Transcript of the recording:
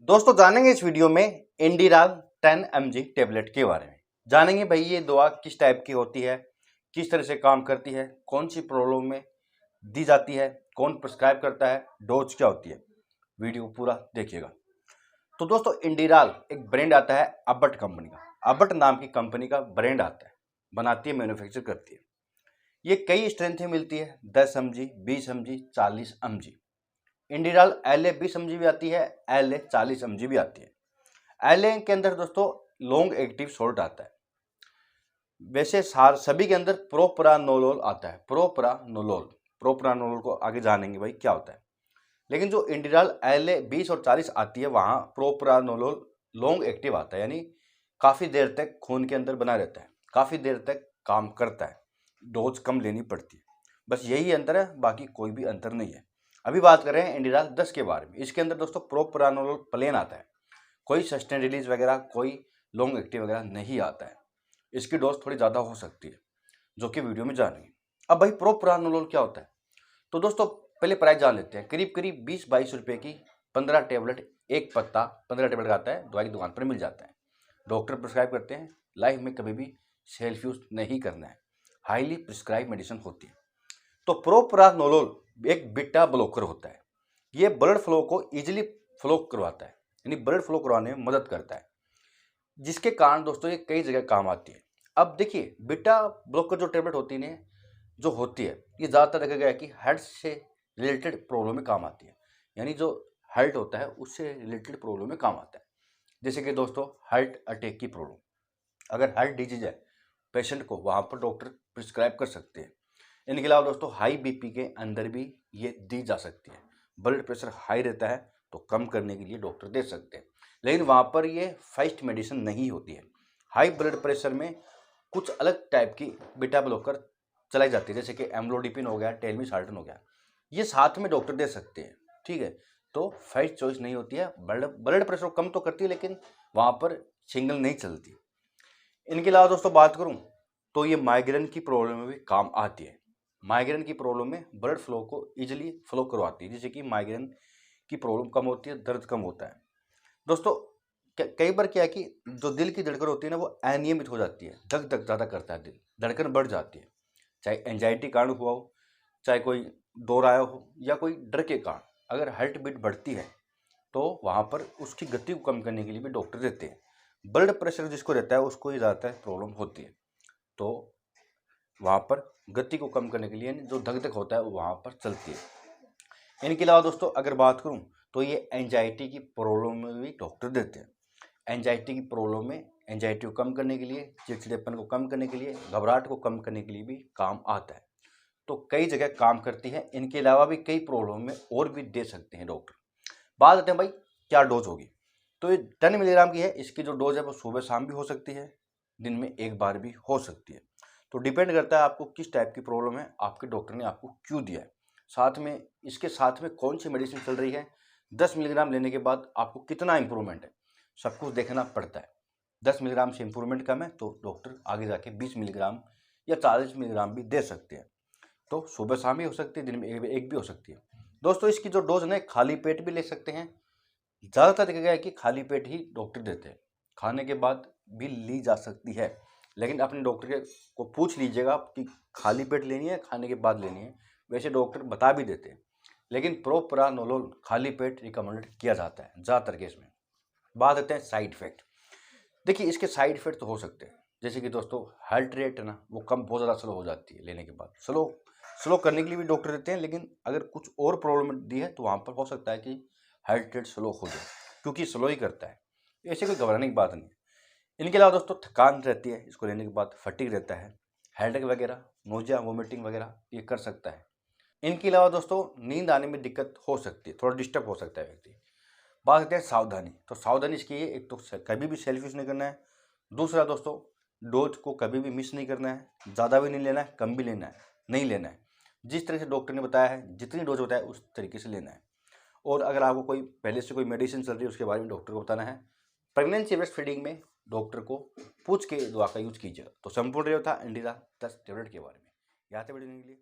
दोस्तों जानेंगे इस वीडियो में इंडिराल 10 mg टेबलेट के बारे में। जानेंगे भाई ये दवा किस टाइप की होती है, किस तरह से काम करती है, कौन सी प्रॉब्लम में दी जाती है, कौन प्रिस्क्राइब करता है, डोज क्या होती है। वीडियो पूरा देखिएगा। तो दोस्तों इंडिराल एक ब्रांड आता है अबट कंपनी का। अबट नाम की कंपनी का ब्रांड आता है, बनाती है, मैन्युफैक्चर करती है। ये कई स्ट्रेंथ मिलती है, 10 mg, 20 mg, 40 mg। इंडिराल LA 20 mg भी आती है, LA 40 mg भी आती है। LA के अंदर दोस्तों लॉन्ग एक्टिव सोल्ट आता है। वैसे सभी के अंदर प्रोप्रानोलोल आता है। प्रोप्रानोलोल को आगे जानेंगे भाई क्या होता है। लेकिन जो इंडिराल LA 20 और 40 आती है वहाँ प्रोप्रानोलोल लॉन्ग एक्टिव आता है, यानी काफ़ी देर तक खून के अंदर बना रहता है, काफ़ी देर तक काम करता है, डोज कम लेनी पड़ती है। बस यही अंतर है, बाकी कोई भी अंतर नहीं है। अभी बात कर रहे हैं इंडिराल 10 के बारे में। इसके अंदर दोस्तों प्रोप्रानोलोल प्लेन आता है, कोई सस्टेन रिलीज वगैरह, कोई लॉन्ग एक्टिव वगैरह नहीं आता है। इसकी डोज थोड़ी ज़्यादा हो सकती है, जो कि वीडियो में जानेंगे। अब भाई प्रोप्रानोलोल क्या होता है, तो दोस्तों पहले प्राइस जान लेते हैं। करीब करीब 20-22 रुपये की 15 टेबलेट, एक पत्ता 15 टेबलेट का आता है, दवाई की दुकान पर मिल जाता है। डॉक्टर प्रिस्क्राइब करते हैं, लाइफ में कभी भी सेल्फ यूज नहीं करना है, हाईली प्रिस्क्राइब मेडिसिन होती है। तो प्रोप्रानोलोल एक बीटा ब्लॉकर होता है। ये ब्लड फ्लो को इजीली फ्लो करवाता है, यानी ब्लड फ्लो करवाने में मदद करता है, जिसके कारण दोस्तों ये कई जगह काम आती है। अब देखिए बीटा ब्लॉकर जो टेबलेट होती है जो होती है, ये ज़्यादातर देखा गया है कि हार्ट से रिलेटेड प्रॉब्लम में काम आती है, यानी जो हार्ट होता है उससे रिलेटेड प्रॉब्लम में काम आता है। जैसे कि दोस्तों हार्ट अटैक की प्रॉब्लम, अगर हार्ट डिजीज है पेशेंट को, वहाँ पर डॉक्टर प्रिस्क्राइब कर सकते हैं। इनके अलावा दोस्तों हाई बीपी के अंदर भी ये दी जा सकती है। ब्लड प्रेशर हाई रहता है तो कम करने के लिए डॉक्टर दे सकते हैं, लेकिन वहाँ पर ये फर्स्ट मेडिसिन नहीं होती है। हाई ब्लड प्रेशर में कुछ अलग टाइप की बीटा ब्लॉकर चलाई जाती है, जैसे कि एम्लोडिपिन हो गया, टेलमिसार्टन हो गया, ये साथ में डॉक्टर दे सकते हैं। ठीक है, तो फर्स्ट चॉइस नहीं होती है। ब्लड प्रेशर कम तो करती है, लेकिन वहाँ पर सिंगल नहीं चलती। इनके अलावा दोस्तों बात करूँ तो ये माइग्रेन की प्रॉब्लम में भी काम आती है। माइग्रेन की प्रॉब्लम में ब्लड फ्लो को इजीली फ्लो करवाती है, जिससे कि माइग्रेन की प्रॉब्लम कम होती है, दर्द कम होता है। दोस्तों कई बार क्या है कि जो दिल की धड़कन होती है ना, वो अनियमित हो जाती है, धक धक ज़्यादा करता है, दिल धड़कन बढ़ जाती है, चाहे एंजाइटी कारण हुआ हो, चाहे कोई दौर आया हो, या कोई डर के कारण अगर हार्ट बीट बढ़ती है तो वहाँ पर उसकी गति को कम करने के लिए भी डॉक्टर देते हैं। ब्लड प्रेशर जिसको रहता है उसको ही ज़्यादातर प्रॉब्लम होती है, तो वहाँ पर गति को कम करने के लिए जो धक धक होता है वो वहाँ पर चलती है। इनके अलावा दोस्तों अगर बात करूँ तो ये एंजाइटी की प्रॉब्लम में भी डॉक्टर देते हैं। एंजाइटी की प्रॉब्लम में एंजाइटी को कम करने के लिए, चिड़चिड़ेपन को कम करने के लिए, घबराहट को कम करने के लिए भी काम आता है, तो कई जगह काम करती है। इनके अलावा भी कई प्रॉब्लम में और भी दे सकते हैं डॉक्टर। बात करते हैं भाई क्या डोज होगी, तो ये 10 मिलीग्राम की है। इसकी जो डोज है वो सुबह शाम भी हो सकती है, दिन में एक बार भी हो सकती है। तो डिपेंड करता है आपको किस टाइप की प्रॉब्लम है, आपके डॉक्टर ने आपको क्यों दिया है, साथ में इसके साथ में कौन सी मेडिसिन चल रही है, 10 मिलीग्राम लेने के बाद आपको कितना इंप्रूवमेंट है, सब कुछ देखना पड़ता है। 10 मिलीग्राम से इंप्रूवमेंट कम है तो डॉक्टर आगे जाके 20 मिलीग्राम या 40 मिलीग्राम भी दे सकते हैं। तो सुबह शाम भी हो सकती है, दिन में एक भी हो सकती है। दोस्तों इसकी जो डोज है खाली पेट भी ले सकते हैं। ज़्यादातर देखा गया है कि खाली पेट ही डॉक्टर देते हैं, खाने के बाद भी ली जा सकती है, लेकिन अपने डॉक्टर को पूछ लीजिएगा कि खाली पेट लेनी है, खाने के बाद लेनी है। वैसे डॉक्टर बता भी देते हैं, लेकिन प्रोप्रानोलोल खाली पेट रिकमेंडेड किया जाता है ज़्यादातर केस में। बात करते हैं साइड इफेक्ट। देखिए इसके साइड इफेक्ट तो हो सकते हैं, जैसे कि दोस्तों हार्ट रेट है ना, वो कम बहुत ज़्यादा स्लो हो जाती है लेने के बाद। स्लो करने के लिए भी डॉक्टर देते हैं, लेकिन अगर कुछ और प्रॉब्लम दी है तो वहाँ पर हो सकता है कि हार्ट रेट स्लो हो जाए, क्योंकि स्लो ही करता है, ऐसे कोई घबराने की बात नहीं है। इनके अलावा दोस्तों थकान रहती है इसको लेने के बाद, फटीग रहता है, हेडेक वगैरह, नोजिया, वोमिटिंग वगैरह ये कर सकता है। इनके अलावा दोस्तों नींद आने में दिक्कत हो सकती है, थोड़ा डिस्टर्ब हो सकता है व्यक्ति। बात करते हैं सावधानी, तो सावधानी इसकी है, एक तो कभी भी सेल्फ यूज नहीं करना है, दूसरा दोस्तों डोज को कभी भी मिस नहीं करना है, ज़्यादा भी नहीं लेना है, कम भी लेना है नहीं लेना है। जिस तरह से डॉक्टर ने बताया है, जितनी डोज होता है उस तरीके से लेना है। और अगर आपको कोई पहले से कोई मेडिसिन चल रही है उसके बारे में डॉक्टर को बताना है। प्रेगनेंसी ब्रेस्ट फीडिंग में डॉक्टर को पूछ के दवा का यूज कीजिएगा। तो संपूर्ण ये था इंडिरा 10 टेबलेट के बारे में। यहाँ से वीडियो के लिए